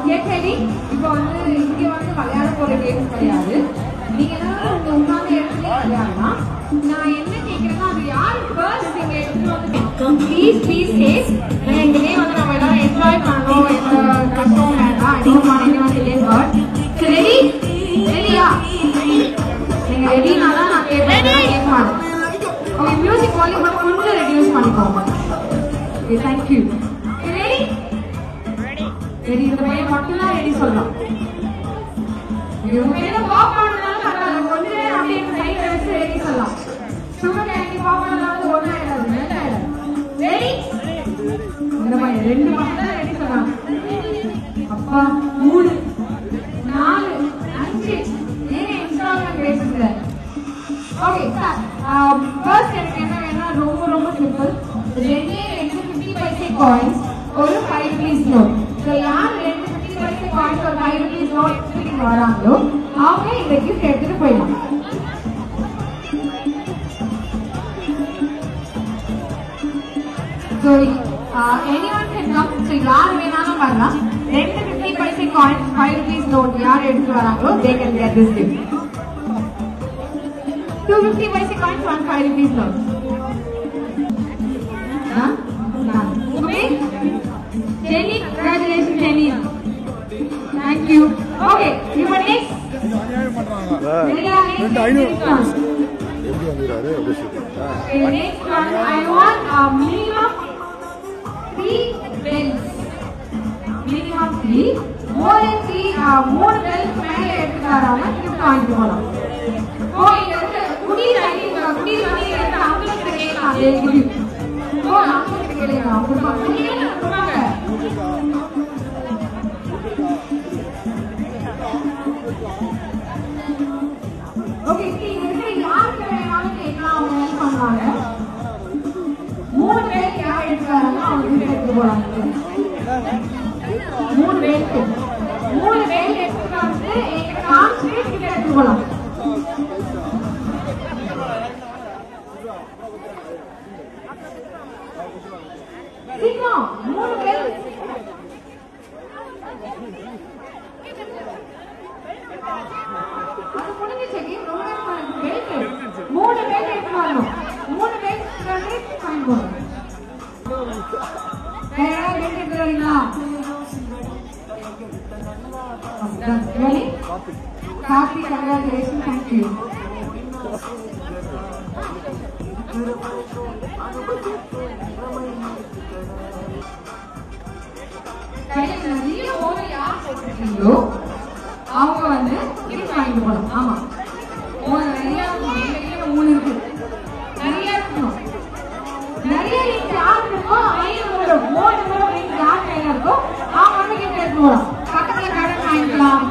get ready. இப்போ வந்து இங்க வந்து விளையாட போற கேம் கிடையாது. நீங்க எல்லாரும் உங்க உட்கார்ந்து எடுத்து விளையாடலாம். நான் என்ன கேக்குறேன்னா அது யார் ஃபர்ஸ்ட் இங்க எடுத்து வந்து ப்ளீஸ் சேஃப். நான் இந்த கேம் வந்து நம்ம எல்லாரும் என்ஜாய் பண்ணனும். இந்த கஷ்டம் வேண்டாம். I don't want anyone to get hurt. So ready? ரெடியா? நீங்க ரெடினா தான் நான் கேட்பேன். Okay, music volume கொஞ்சம் ரெடியூஸ் பண்ணிக்கோங்க. Okay, thank you. Ready? Ready இந்த பையன் மட்டும் தான் ரெடி சொல்லலாம். இவங்க என்ன பாப் பண்ணனால பரவாயில்லை. கொஞ்ச நேரம் அப்படியே சைடுல வச்சு ரெடி சொல்லலாம். சுகர் கேண்டி பாப் பண்ணனால ஒண்ணா ஆயிடாது. ரெடி? இந்த பையன் ரெண்டு மட்டும் தான் ரெடி சொல்லலாம். அப்பா 3 4 5 ஏன் இன்ஸ்டால்மென்ட் பேசுங்க. Okay start. ஃபர்ஸ்ட் எனக்கு என்ன வேணும்னா ரொம்ப சிம்பிள். ரெண்டு 50 பைசே காயின்ஸ் ஒரு 5 பீஸ் நோட். So யார் 50 பைசே காயின்ஸ் ஒரு 5 பீஸ் நோட் எடுத்துட்டு வராங்களோ அவங்க இந்த கிஃப்ட் எடுத்துட்டு போயிடலாம். So anyone can come. So யார் வேணாலும் வரலாம். 50 பைசே காயின்ஸ் 5 பீஸ் நோட் யார் எடுத்துட்டு வராங்களோ they can get this gift. 250 paise coins, 1 5 rupees note. Okay. Jenny, congratulations, Jenny. Thank you. Okay, you want next? Okay, next one. I want minimum 3 bells. Minimum 3. More than 3, more bells மேல எடுத்துக்காராம gift வாங்கிட்டு போலாம். ஓ இங்க வந்து குடி வந்து அவங்களுக்கு கேட்கலாம். அதே குடி ஓ அவங்களுக்கு கேட்கலாம். கொடுப்பாங்க. ஓகே இங்க யாருக்கு வேணாலும் கேட்கலாம். அவங்க ஹெல்ப் பண்ணுவாங்க. 3 பேர் யார் எடுத்துக்காராங்க அவங்க எடுத்து போறாங்க. 3 பேர் எடுத்துட்டு வந்து எங்க காசு கிட்ட எடுத்து போலாம். சீக்கிரம் 3 பேர் அது முடிஞ்சு செகி ரொம்ப வெயிட் 3 பேர் எடுத்து வரணும். 3 பேர் வந்து ஃபைன் போறோம். வேற பேர் எடுத்து வரீங்களா? Ready? Happy congratulations. Thank you. நிறைய ஓவர் யார் போட்டிருக்கீங்களோ அவங்க வந்து கிஃப்ட் வாங்கிட்டு போகலாம். ஆமா நிறைய 3 இருக்கு. நிறைய இருக்கணும். நிறைய யார் இருக்கோ அவங்க 3 யார் கையில இருக்கோ அவங்க வந்து கிஃப்ட் எடுத்து போகலாம். பக்கத்துல கடன் வாங்கிக்கலாம்.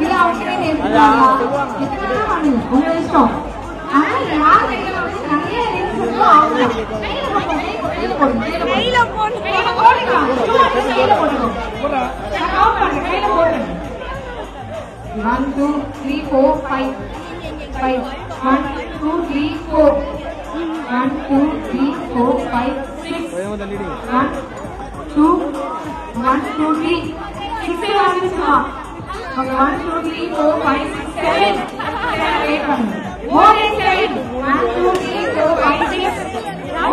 இல்ல அவங்க எடுத்துக்கலாம். எத்தனை பண்ணுங்க உங்க இஷ்டம். ஆனா யார் கையில வந்து நிறைய இருக்கோ அவங்க கையில போடுங்க. கையில போடுங்க. கையில போடுங்க. நான் கவுண்ட் பண்றேன். கையில போடுங்க. 1 2 3 4 5 1 2 3 4 1 2 3 4 5 6 1 2 1 2 3 6 ஆரம்பிச்சுமா. Okay 1 2 3 4 5 6 7 8 பண்ணுங்க. more than 7 1 2 3 4 5 6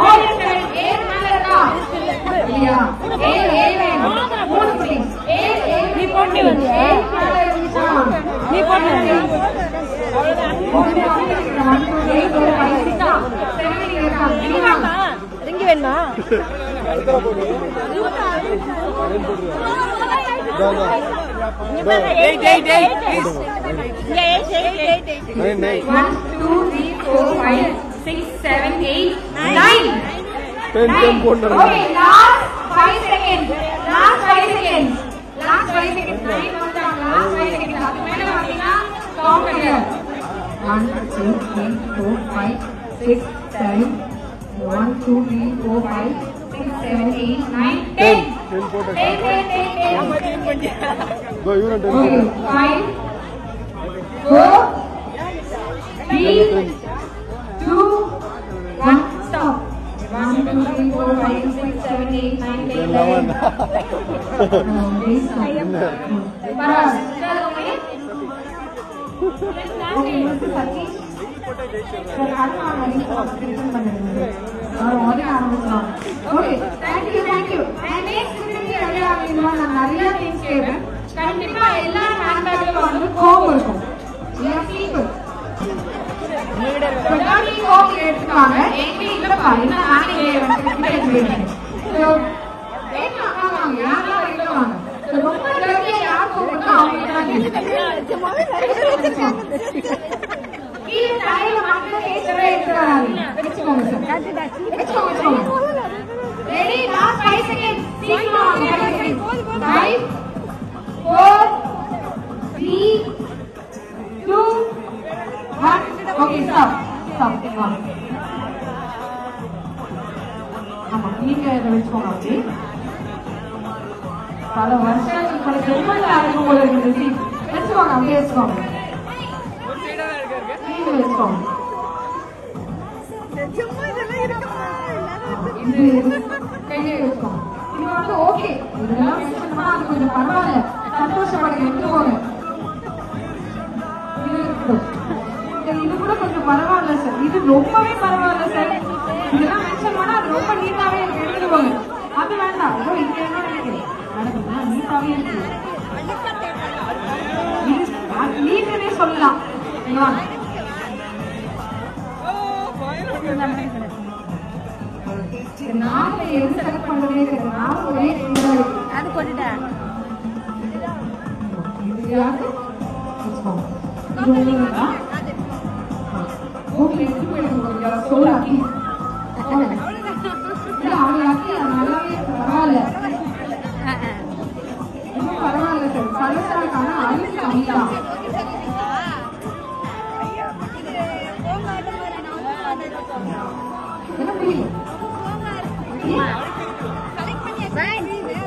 more than 7 8 மேல இருக்கா இல்லையா? 7 வேணும். 3 please 7 நீ போட்டு வந்து 7 மேல இருந்துச்சா நீ போட்டு வந்து 1 2 3 4 5 6 7 இருக்கா ரிங்கி வேணுமா? அடுத்த போடு. Nine. 1 2 3 4 5 6 7 8 9 10 போடுங்க. Okay last 5 seconds. Last 5 seconds. 9 வந்துட்டாங்க. last 5 seconds. அது மேல பாத்தீங்கன்னா கவுண்ட் பண்ணுங்க. 1, 2, 3, 4, 5, 6, 7. 1, 2, 3, 4, 5, 6, 7, 8, 9, 10. 10. Go, you run 10. Okay, 5, 4, 3, 2, 1, stop. 1, 2, 3, 4, 5, 6, 7, 8, 9, 10, 11. கண்டிப்பா எல்லா ஹேண்ட்பேக்ல வந்து கோம் இருக்கும். எடுத்துக்காங்க எங்க இல்லப்பா என்ன ரொம்ப யார் போகணும் அவங்க Ready? Last 5 seconds. 5, 4, 3, 2, 1. Okay, stop. ஆமா நீங்க இதை வச்சுக்கோங்க. அப்படி பல வருஷம் இப்ப ஜெர்மன்ல இருக்கும் போல இருக்குது. வச்சுக்கோங்க, அப்படியே வச்சுக்கோங்க. நீங்க வச்சுக்கோங்க. இது கையிலே வச்சுக்கோங்க. இது வந்து ஓகே, இதெல்லாம் வச்சுக்கணும்னா அது கொஞ்சம் பரவாயில்ல. சந்தோஷப்படுங்க, எடுத்துக்கோங்க. இது கூட கொஞ்சம் பரவாயில்ல சார். இது ரொம்பவே பரவாயில்ல சார். இதெல்லாம் மென்ஷன் பண்ணா அது ரொம்ப நீட்டாவே இருக்கு, எடுத்துக்கோங்க. அது வேண்டாம், ஏதோ இங்க என்ன நினைக்கிறேன் நீட்டாவே இருக்கு. நீட்டனே சொல்லலாம். நாம எது செலக்ட் பண்றதே தெரியல. நாம ஒரே அது போட்டுட்டேன். ஓகே சொல்லாக்கி அவங்களாக்கி நல்லாவே பரவாயில்ல. பரவாயில்ல சார், கலசாக்கான அரிசி கம்மிதான். என்ன புரியும்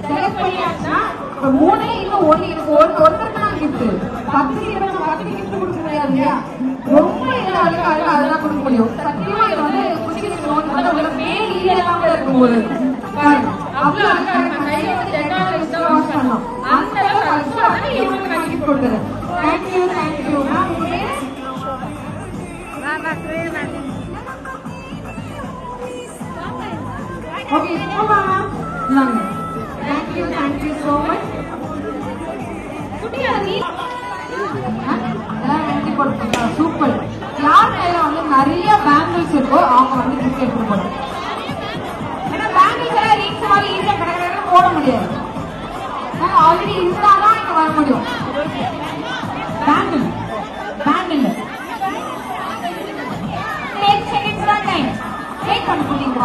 செலக்ட் பண்ணியாச்சா? மூணே இன்னும் ஒருத்தருக்கு தான் கிஃப்ட். 10 கிஃப்ட் கொடுக்க முடியாது இல்லையா? ரொம்ப என்ன அழகாக அதெல்லாம் கொடுக்க முடியும். சத்தியமா இது வந்து உங்களுக்கு மேல் ஈரலாம இருக்கும் போது அவ்வளவு அழகா வாஷ் பண்ணலாம். அந்த அளவுக்கு அழகா இவங்களுக்கு நான் கிஃப்ட் கொடுக்குறேன். Thank you. Okay thank you so much. Super. யார் கையில வந்து நிறைய பேங்கிள்ஸ் இருக்கோ அவங்க வந்து கிஃப்ட் எடுத்து போடுறாங்க. ஏன்னா பேங்கிள்ஸ் எல்லாம் ரிங்ஸ் மாதிரி ஈஸியா கடற்கரை போட முடியாது. ஆல்ரெடி இருந்தாதான் இங்க வர முடியும். பேங்கிள் 10 செகண்ட்ஸ் தான் டைம். வெயிட் பண்ண சொல்லிங்க.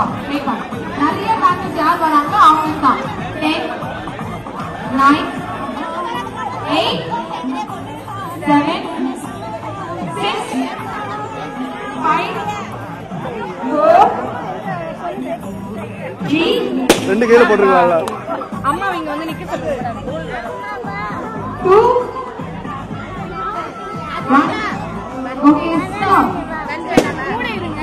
நிறைய பேங்கிள்ஸ் யார் வராங்களோ அவங்க தான். 10, 9, 8, 7, 6, 5, 4, 3. ரெண்டு கையில போட்டுருக்காங்க. அம்மா இங்க வந்து நிக்க சொல்லுங்க. 2, 1. Okay stop. கூட இருங்க.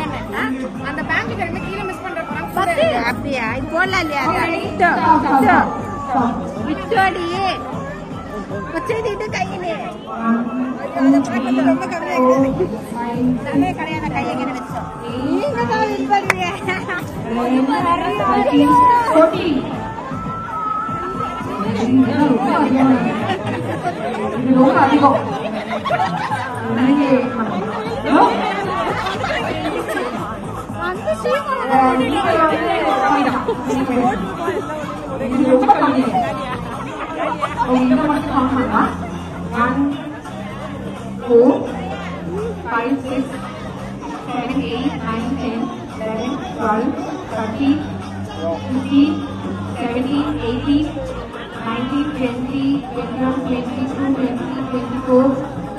அந்த பேங்க் கிட்ட கீழ மிஸ் பண்ற போறாங்க. அப்படியே இது போடலாம் இல்லையா? விட்டோடி வச்சேடிட்டு கையிலே அத பாக்க ரொம்ப கவலையா இருக்கு. நானே கடையாத கையை கிட்ட வெச்சோம். நீங்க தான் இது பண்ணுங்க. இது ரொம்ப அதிகம். ரொம்ப கம்மி. இந்த மட்டும் கவுண்ட் பண்ணலாம். 1, 4, 5, 6, 7, 8, 9, 10, 11, 12, 13, 15, 17, 18, 19, 20, 21, 22, 23, 24,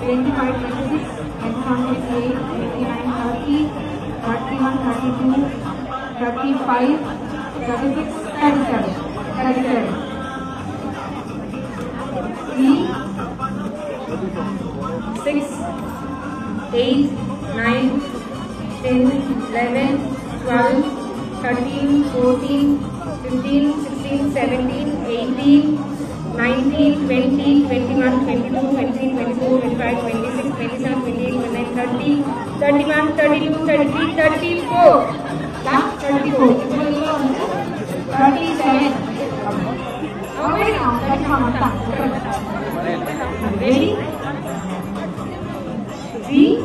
25, 26, 27, 35, 36, 37. 37. 3, 6, 8, 9, 10, 11, 12, 13, 14, 15, 16, 17, 18, 19, 20, 21, 22, 23, 24, 25, 26, 27, 28, 29, 30, 31, 32, 33, 34. Last 34. 37. Okay now, that's how much time. Ready? 3,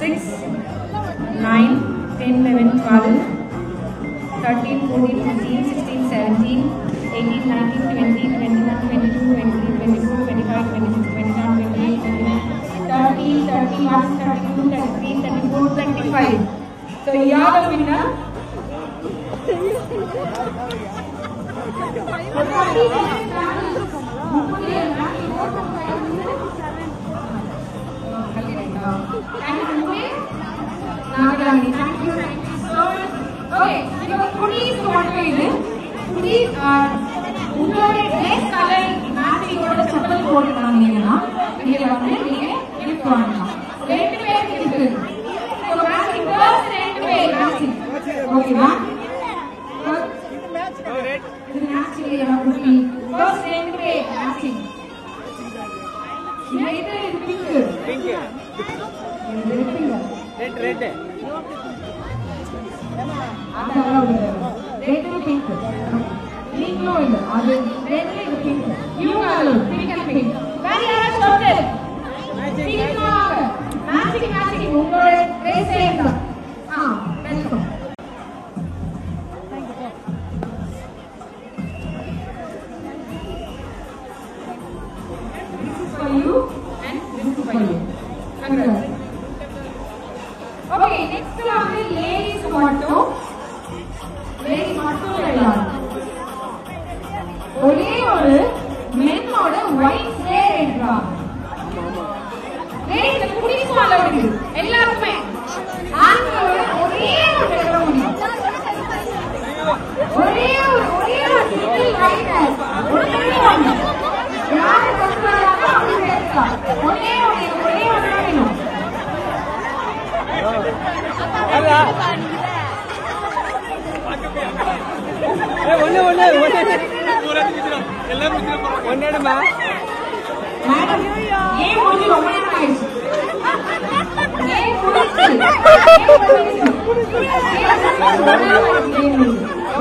6, 9, 10, 11, 12, 13, 14, 15, 16, 17, 18, 19, 20, 21, 22, 23, 24, 25, 26, 27, 28, 29, 30, 31, 32, 33, 34, 35. So you are the winner. உங்களோட ட்ரெஸ் கலர் மேட்சிங்கோட செப்பல் போட்டுட்டாங்கன்னா இதுல வந்து நீங்க கிஃப்ட் வாங்கலாம். 2 பேர் கிஃப்ட் இருக்கு. சோ மேட்சிங் ஃபர்ஸ்ட் 2 பேர் மேட்சிங். ஓகேவா? இது மேட்சிங் குட்டி. ஃபர்ஸ்ட் 2 பேர் மேட்சிங். இது பிங்க். இது பிங்க். ரெட். அதெல்லாம் ரெட் பிங்க். நீங்களோ இல்ல அது ரெட் பிங்க். இவங்க பிங்க் அண்ட் பிங்க். வேற யாராவது சொல்லுங்க. மேட்சிங் உங்களோட ட்ரெஸ் சேம் தான். Welcome. For you and this is for you. Okay, next one is ladies motto. Ladies motto எல்லாம் ஒரே ஒரு மென்னோட ஒயிட் ஹேர் என்றார். லேடிஸ் குடிஸ் அளவுக்கு எல்லாருமே ஆண்களோட ஒரே ஒரு எழுத முடியும். ஒரே ஒரு சிங்கிள் ஒயிட் ஹேர். ஒரே ஒன்று. யாரு சொல்றாங்க அப்படி பேசலாம். ஒரே ஒரு வேணும். ஒன்னேடுமா மேடம் ஏன் மூஞ்சி ரொம்ப நேரம் ஆயிடுச்சு. ஏன் முடிச்சு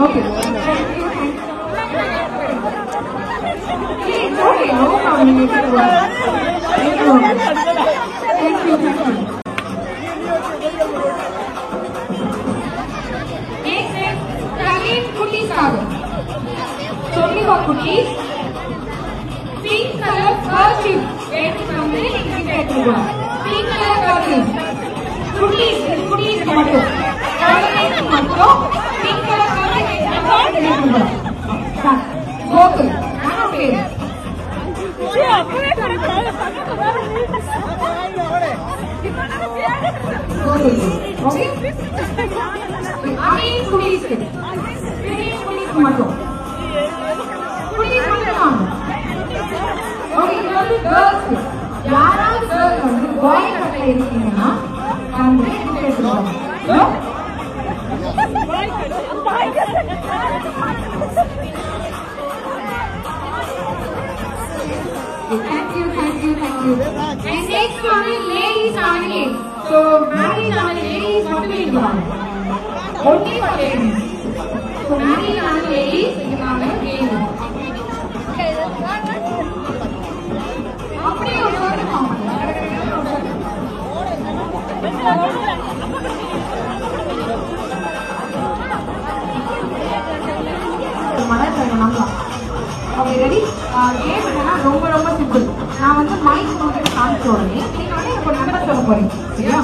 okay okay no problem. Sorry for cookies. Pink color kerchief. வந்து இங்க கேட்டுருவோம். Pink color kerchief. Cookies மட்டும். Kerchief மட்டும். Pink color kerchief கேட்டுருவோம். கோகு. நான் okay. Okay. I cookies. Cookies மட்டும். யாராவது கேர்ள் வந்து பாய் கட்டை இருக்கீங்கன்னா Thank you. And next one is ladies only. So married only ladies மட்டுமே இருக்காங்க. Only for ladies. So married only ladies இருக்காங்க. அப்படியே ஒரு ரொம்ப சிம்பிள். நான் வந்து மைக் உங்ககிட்ட காமிச்ச உடனே நீங்க வந்து எனக்கு ஒரு நம்பர் சொல்ல போறீங்க. சரியா?